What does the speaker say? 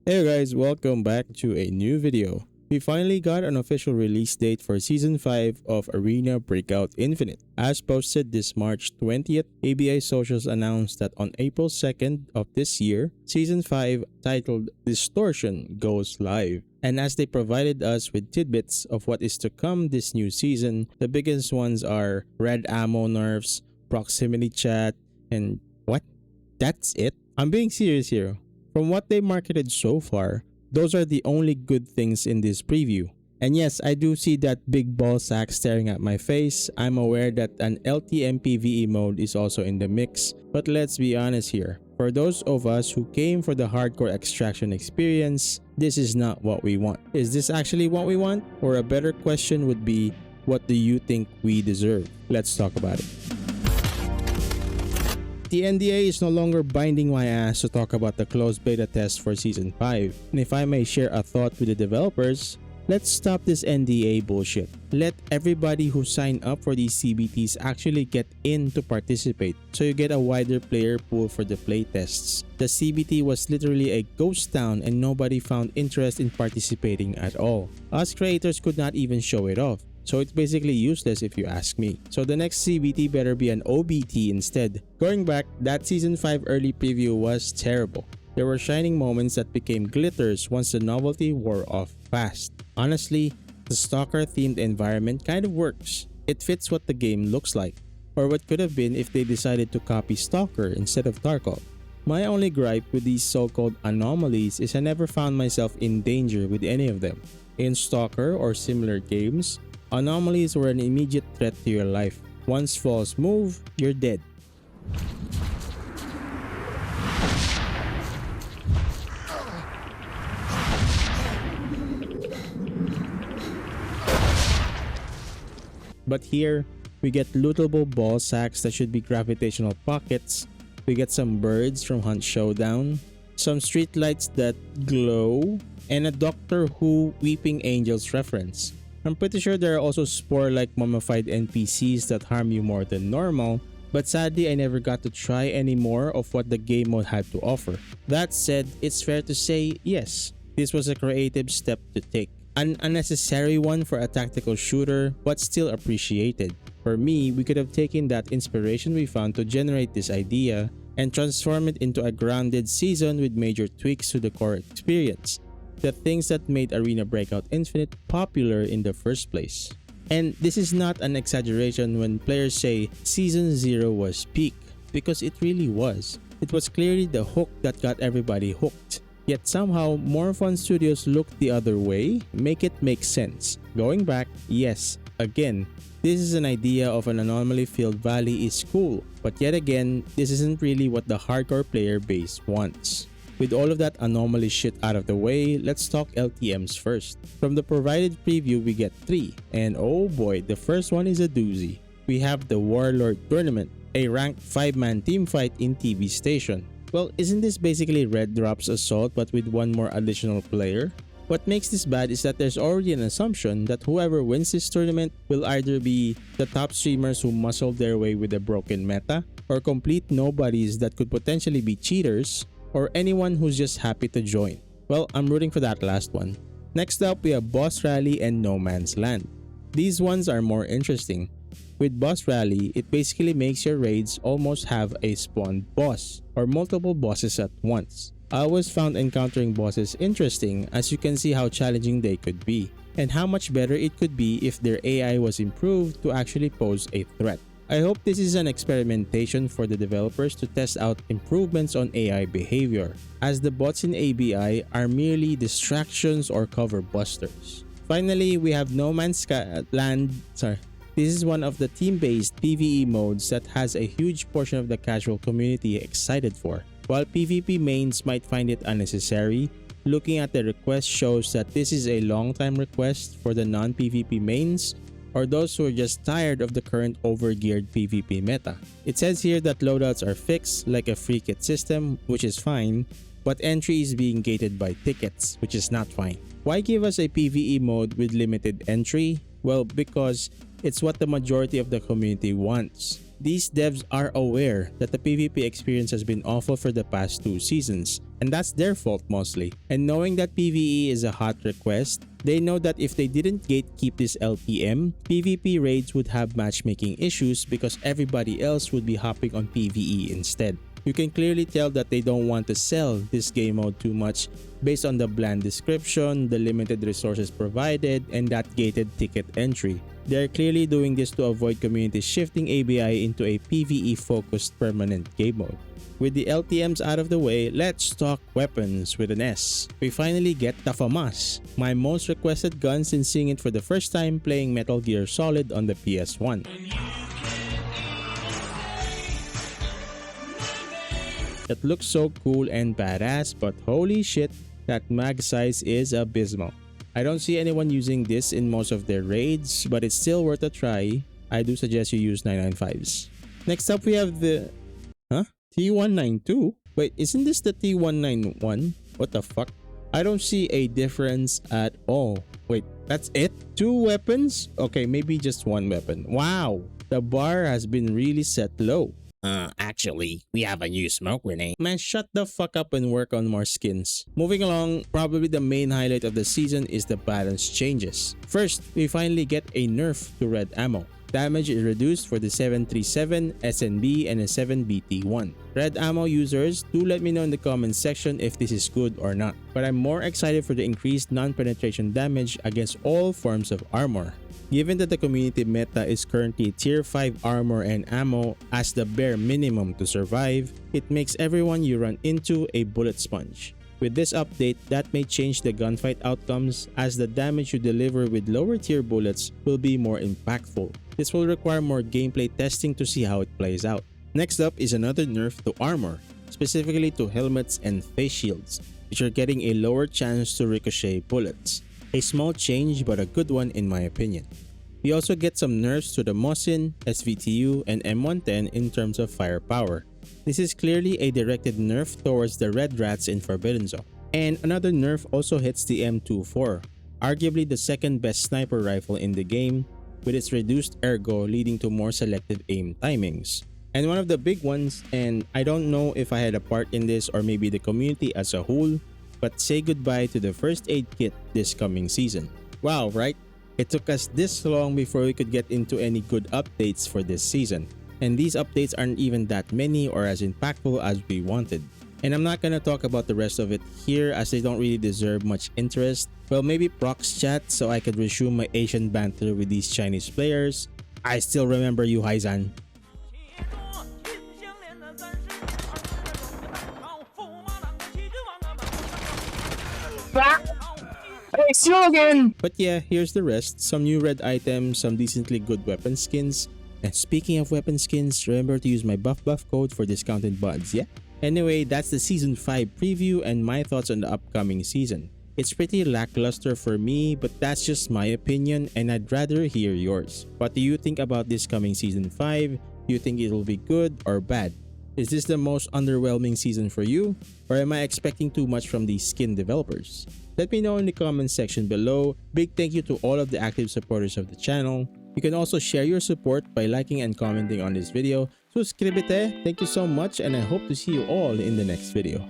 Hey guys, welcome back to a new video. We finally got an official release date for Season 5 of Arena Breakout Infinite. As posted this March 20th, ABI Socials announced that on April 2nd of this year, Season 5 titled Distortion goes live. And as they provided us with tidbits of what is to come this new season, the biggest ones are red ammo nerfs, proximity chat, and what? That's it? I'm being serious here. From what they marketed so far, those are the only good things in this preview. And yes, I do see that big ball sack staring at my face. I'm aware that an LTMPVE mode is also in the mix, but let's be honest here. For those of us who came for the hardcore extraction experience, this is not what we want. Is this actually what we want? Or a better question would be, what do you think we deserve? Let's talk about it. The NDA is no longer binding my ass to talk about the closed beta test for Season 5, and if I may share a thought with the developers, let's stop this NDA bullshit. Let everybody who signed up for these CBTs actually get in to participate, so you get a wider player pool for the playtests. The CBT was literally a ghost town and nobody found interest in participating at all. Us creators could not even show it off. So it's basically useless if you ask me. So the next CBT better be an OBT instead. Going back, that Season 5 early preview was terrible. There were shining moments that became glitters once the novelty wore off fast. Honestly, the Stalker themed environment kind of works. It fits what the game looks like, or what could have been if they decided to copy Stalker instead of Tarkov. My only gripe with these so-called anomalies is I never found myself in danger with any of them. In Stalker or similar games, anomalies were an immediate threat to your life. Once false move, you're dead. But here, we get lootable ball sacks that should be gravitational pockets, we get some birds from Hunt Showdown, some streetlights that glow, and a Doctor Who Weeping Angels reference. I'm pretty sure there are also spore-like mummified NPCs that harm you more than normal, but sadly I never got to try any more of what the game mode had to offer. That said, it's fair to say, yes, this was a creative step to take. An unnecessary one for a tactical shooter, but still appreciated. For me, we could have taken that inspiration we found to generate this idea and transform it into a grounded season with major tweaks to the core experience. The things that made Arena Breakout Infinite popular in the first place. And this is not an exaggeration when players say Season 0 was peak, because it really was. It was clearly the hook that got everybody hooked. Yet somehow, more fun studios looked the other way, make it make sense. Going back, yes, again, this is an idea of an anomaly-filled valley is cool, but yet again, this isn't really what the hardcore player base wants. With all of that anomaly shit out of the way, let's talk LTMs first. From the provided preview, we get 3, and oh boy, the first one is a doozy. We have the Warlord Tournament, a ranked 5-man teamfight in TV Station. Well, isn't this basically Red Drop's Assault but with one more additional player? What makes this bad is that there's already an assumption that whoever wins this tournament will either be the top streamers who muscled their way with a broken meta, or complete nobodies that could potentially be cheaters, or anyone who's just happy to join. Well, I'm rooting for that last one. Next up, we have Boss Rally and No Man's Land. These ones are more interesting. With Boss Rally, it basically makes your raids almost have a spawned boss, or multiple bosses at once. I always found encountering bosses interesting, as you can see how challenging they could be, and how much better it could be if their AI was improved to actually pose a threat. I hope this is an experimentation for the developers to test out improvements on AI behavior, as the bots in ABI are merely distractions or cover busters. Finally, we have No Man's Land. This is one of the team-based PvE modes that has a huge portion of the casual community excited for. While PvP mains might find it unnecessary, looking at the request shows that this is a long-time request for the non-PvP mains, or those who are just tired of the current overgeared PvP meta. It says here that loadouts are fixed like a free kit system, which is fine, but entry is being gated by tickets, which is not fine. Why give us a PvE mode with limited entry? Well, because it's what the majority of the community wants. These devs are aware that the PvP experience has been awful for the past 2 seasons, and that's their fault mostly. And knowing that PvE is a hot request, they know that if they didn't gatekeep this LTM, PvP raids would have matchmaking issues because everybody else would be hopping on PvE instead. You can clearly tell that they don't want to sell this game mode too much based on the bland description, the limited resources provided, and that gated ticket entry. They are clearly doing this to avoid community shifting ABI into a PvE-focused permanent game mode. With the LTMs out of the way, let's talk weapons with an S. We finally get the FAMAS, my most requested gun since seeing it for the first time playing Metal Gear Solid on the PS1. That looks so cool and badass, but holy shit, that mag size is abysmal. I don't see anyone using this in most of their raids, but it's still worth a try. I do suggest you use 995s. Next up we have the... T192? Wait, isn't this the T191? What the fuck? I don't see a difference at all. Wait, that's it? 2 weapons? Okay, maybe just 1 weapon. Wow, the bar has been really set low. Actually, we have a new smoke grenade. Man, shut the fuck up and work on more skins. Moving along, probably the main highlight of the season is the balance changes. First, we finally get a nerf to red ammo. Damage is reduced for the 737, SNB, and the 7BT1. Red ammo users, do let me know in the comments section if this is good or not. But I'm more excited for the increased non-penetration damage against all forms of armor. Given that the community meta is currently tier 5 armor and ammo as the bare minimum to survive, it makes everyone you run into a bullet sponge. With this update, that may change the gunfight outcomes as the damage you deliver with lower tier bullets will be more impactful. This will require more gameplay testing to see how it plays out. Next up is another nerf to armor, specifically to helmets and face shields, which are getting a lower chance to ricochet bullets. A small change but a good one in my opinion. We also get some nerfs to the Mosin, SVTU, and M110 in terms of firepower. This is clearly a directed nerf towards the red rats in Forbidden Zone. And another nerf also hits the M24, arguably the second best sniper rifle in the game, with its reduced ergo leading to more selective aim timings. And one of the big ones, and I don't know if I had a part in this or maybe the community as a whole, but say goodbye to the first aid kit this coming season. Wow, right? It took us this long before we could get into any good updates for this season. And these updates aren't even that many or as impactful as we wanted. And I'm not gonna talk about the rest of it here as they don't really deserve much interest. Well, maybe prox chat so I could resume my Asian banter with these Chinese players. I still remember you, Haizan. Hey, see you again! But yeah, here's the rest. Some new red items, some decently good weapon skins. And speaking of weapon skins, remember to use my buff code for discounted buds, yeah? Anyway, that's the Season 5 preview and my thoughts on the upcoming season. It's pretty lackluster for me, but that's just my opinion and I'd rather hear yours. What do you think about this coming Season 5? Do you think it'll be good or bad? Is this the most underwhelming season for you? Or am I expecting too much from these skin developers? Let me know in the comments section below. Big thank you to all of the active supporters of the channel. You can also share your support by liking and commenting on this video. Suscríbete. Thank you so much and I hope to see you all in the next video.